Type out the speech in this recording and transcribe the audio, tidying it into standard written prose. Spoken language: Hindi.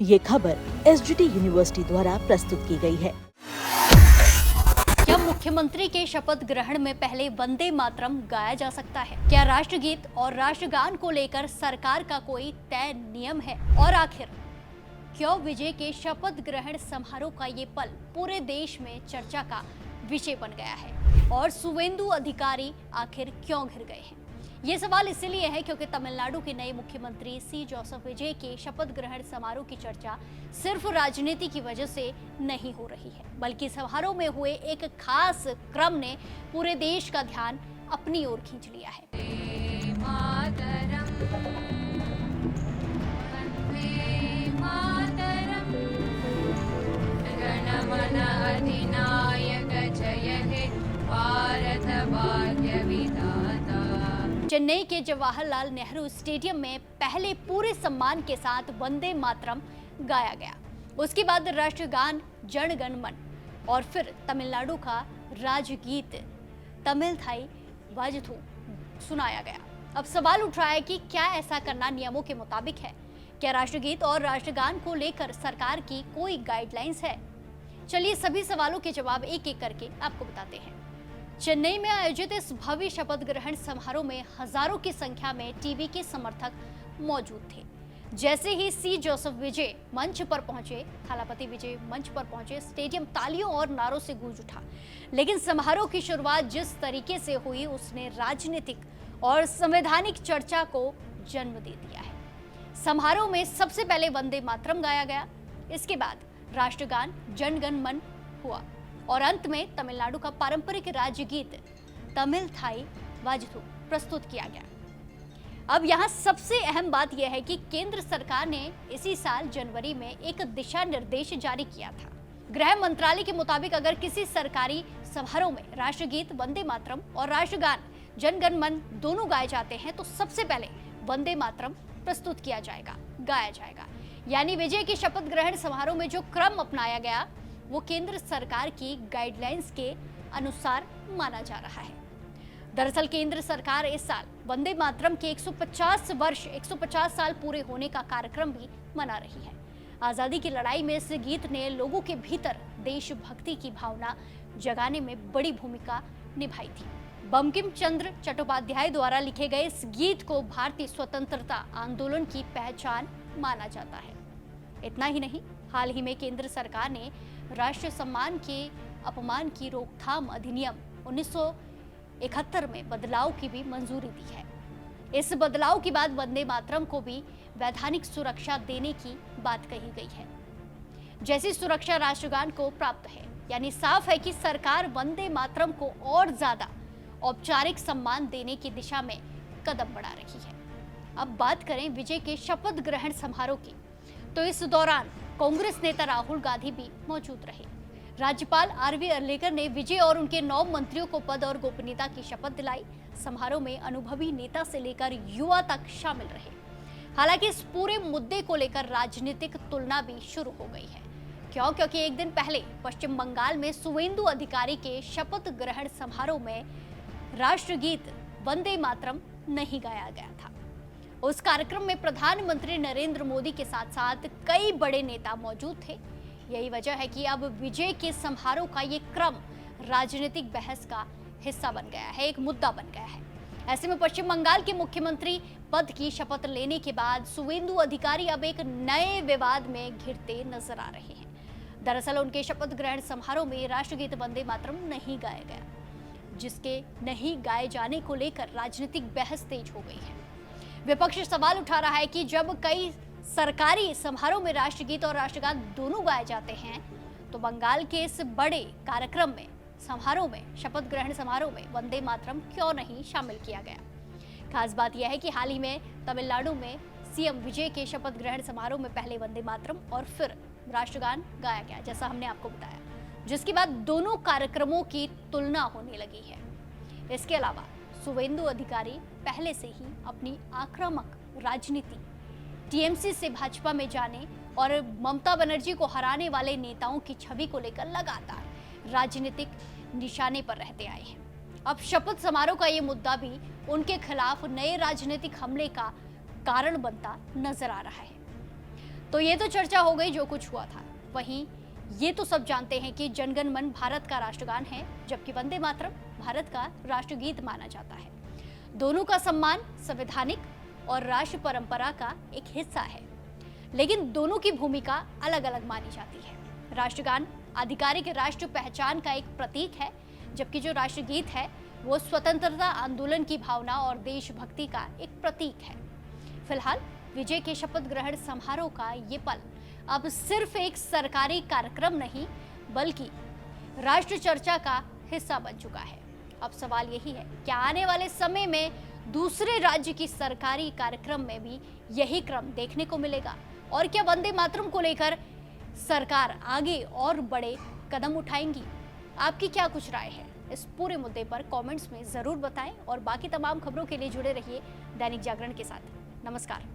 ये खबर एसजीटी यूनिवर्सिटी द्वारा प्रस्तुत की गई है। क्या मुख्यमंत्री के शपथ ग्रहण में पहले वंदे मातरम गाया जा सकता है? क्या राष्ट्रगीत और राष्ट्रगान को लेकर सरकार का कोई तय नियम है? और आखिर क्यों विजय के शपथ ग्रहण समारोह का ये पल पूरे देश में चर्चा का विषय बन गया है? और शुवेंदु अधिकारी आखिर क्यों घिर गए हैं? ये सवाल इसलिए है क्योंकि तमिलनाडु के नए मुख्यमंत्री सी जोसेफ विजय के शपथ ग्रहण समारोह की चर्चा सिर्फ राजनीति की वजह से नहीं हो रही है, बल्कि समारोह में हुए एक खास क्रम ने पूरे देश का ध्यान अपनी ओर खींच लिया है। चेन्नई के जवाहरलाल नेहरू स्टेडियम में पहले पूरे सम्मान के साथ वंदे मातरम गाया गया। उसके बाद राष्ट्रगान जन गण मन और फिर तमिलनाडु का राजगीत तमिल थाई वाजथू सुनाया गया। अब सवाल उठ रहा है कि क्या ऐसा करना नियमों के मुताबिक है? क्या राष्ट्रगीत और राष्ट्रगान को लेकर सरकार की कोई गाइडलाइंस है? चलिए सभी सवालों के जवाब एक एक करके आपको बताते हैं। चेन्नई में आयोजित इस भव्य शपथ ग्रहण समारोह में हजारों की संख्या में टीवी के समर्थक मौजूद थे। जैसे ही सी जोसेफ विजय मंच पर पहुंचे, थालापति विजय मंच पर पहुंचे, स्टेडियम तालियों और नारों से गूंज उठा। लेकिन समारोह की शुरुआत जिस तरीके से हुई उसने राजनीतिक और संवैधानिक चर्चा को जन्म दे दिया है। समारोह में सबसे पहले वंदे मातरम गाया गया, इसके बाद राष्ट्रगान जन गण मन हुआ और अंत में तमिलनाडु का पारंपरिक राज्य गीत तमिल थाई वाजथू प्रस्तुत किया गया। अब यहाँ सबसे अहम बात यह है कि केंद्र सरकार ने इसी साल जनवरी में एक दिशा निर्देश जारी किया था। गृह मंत्रालय के मुताबिक अगर किसी सरकारी समारोह में राष्ट्रगीत वंदे मातरम और राष्ट्रगान जन गण मन दोनों गाए जाते हैं तो सबसे पहले वंदे मातरम प्रस्तुत किया जाएगा, गाया जाएगा। यानी विजय के शपथ ग्रहण समारोह में जो क्रम अपनाया गया वो केंद्र सरकार की गाइडलाइंस के अनुसार माना जा रहा है। दरअसल केंद्र सरकार इस साल वंदे मातरम के 150 साल पूरे होने का कार्यक्रम भी मना रही है। आजादी की लड़ाई में इस गीत ने लोगों के भीतर देशभक्ति की भावना जगाने में बड़ी भूमिका निभाई थी। बंकिम चंद्र चट्टोपाध्याय द्वारा लिखे गए इस गीत को भारतीय स्वतंत्रता आंदोलन की पहचान माना जाता है। इतना ही नहीं, हाल ही में केंद्र सरकार ने राष्ट्रीय सम्मान के अपमान की रोकथाम अधिनियम 1971 में बदलाव की भी मंजूरी दी है। इस बदलाव के बाद वंदे मातरम को भी वैधानिक सुरक्षा देने की बात कही गई है, जैसी सुरक्षा राष्ट्रगान को प्राप्त है। यानी साफ है कि सरकार वंदे मातरम को और ज्यादा औपचारिक सम्मान देने की दिशा में कदम बढ़ा रही है। अब बात करें विजय के शपथ ग्रहण समारोह की, तो इस दौरान कांग्रेस नेता राहुल गांधी भी मौजूद रहे। राज्यपाल आरवी अर्लेकर ने विजय और उनके 9 मंत्रियों को पद और गोपनीयता की शपथ दिलाई। समारोह में अनुभवी नेता से लेकर युवा तक शामिल रहे। हालांकि इस पूरे मुद्दे को लेकर राजनीतिक तुलना भी शुरू हो गई है। क्यों? क्योंकि एक दिन पहले पश्चिम बंगाल में शुवेंदु अधिकारी के शपथ ग्रहण समारोह में राष्ट्रगीत वंदे मातरम नहीं गाया गया था। उस कार्यक्रम में प्रधानमंत्री नरेंद्र मोदी के साथ साथ कई बड़े नेता मौजूद थे। यही वजह है कि अब विजय के समारोह का ये क्रम राजनीतिक बहस का हिस्सा बन गया है, एक मुद्दा बन गया है। ऐसे में पश्चिम बंगाल के मुख्यमंत्री पद की शपथ लेने के बाद शुवेंदु अधिकारी अब एक नए विवाद में घिरते नजर आ रहे हैं। दरअसल उनके शपथ ग्रहण समारोह में राष्ट्रगीत वंदे मातरम नहीं गाया गया, जिसके नहीं गाए जाने को लेकर राजनीतिक बहस तेज हो गई है। विपक्ष सवाल उठा रहा है कि जब कई सरकारी समारोह में राष्ट्रगीत और राष्ट्रगान दोनों गाए जाते हैं तो बंगाल के इस बड़े कार्यक्रम में समारोह में शपथ ग्रहण समारोह में वंदे मातरम क्यों नहीं शामिल किया गया। खास बात यह है कि हाल ही में तमिलनाडु में सीएम विजय के शपथ ग्रहण समारोह में पहले वंदे मातरम और फिर राष्ट्रगान गाया गया, जैसा हमने आपको बताया, जिसके बाद दोनों कार्यक्रमों की तुलना होने लगी है। इसके अलावा शुवेंदु अधिकारी पहले से ही अपनी आक्रामक राजनीति, टीएमसी से भाजपा में जाने और ममता बनर्जी को हराने वाले नेताओं की छवि को लेकर लगातार राजनीतिक निशाने पर रहते आए हैं। अब शपथ समारोह का ये मुद्दा भी उनके खिलाफ नए राजनीतिक हमले का कारण बनता नजर आ रहा है। तो ये तो चर्चा हो गई जो कुछ हुआ था। वहीं ये तो सब जानते हैं कि जनगण मन भारत का राष्ट्रगान है, जबकि वंदे मातरम भारत का राष्ट्रगीत माना जाता है। दोनों का सम्मान संवैधानिक और राष्ट्र परंपरा का एक हिस्सा है, लेकिन दोनों की भूमिका अलग अलग मानी जाती है। राष्ट्रगान आधिकारिक राष्ट्र पहचान का एक प्रतीक है, जबकि जो राष्ट्रगीत है वो स्वतंत्रता आंदोलन की भावना और देशभक्ति का एक प्रतीक है। फिलहाल विजय के शपथ ग्रहण समारोह का ये पल अब सिर्फ एक सरकारी कार्यक्रम नहीं, बल्कि राष्ट्र चर्चा का हिस्सा बन चुका है। अब सवाल यही है, क्या आने वाले समय में दूसरे राज्य की सरकारी कार्यक्रम में भी यही क्रम देखने को मिलेगा? और क्या वंदे मातरम को लेकर सरकार आगे और बड़े कदम उठाएंगी? आपकी क्या कुछ राय है इस पूरे मुद्दे पर? कमेंट्स में जरूर बताएं और बाकी तमाम खबरों के लिए जुड़े रहिए दैनिक जागरण के साथ। नमस्कार।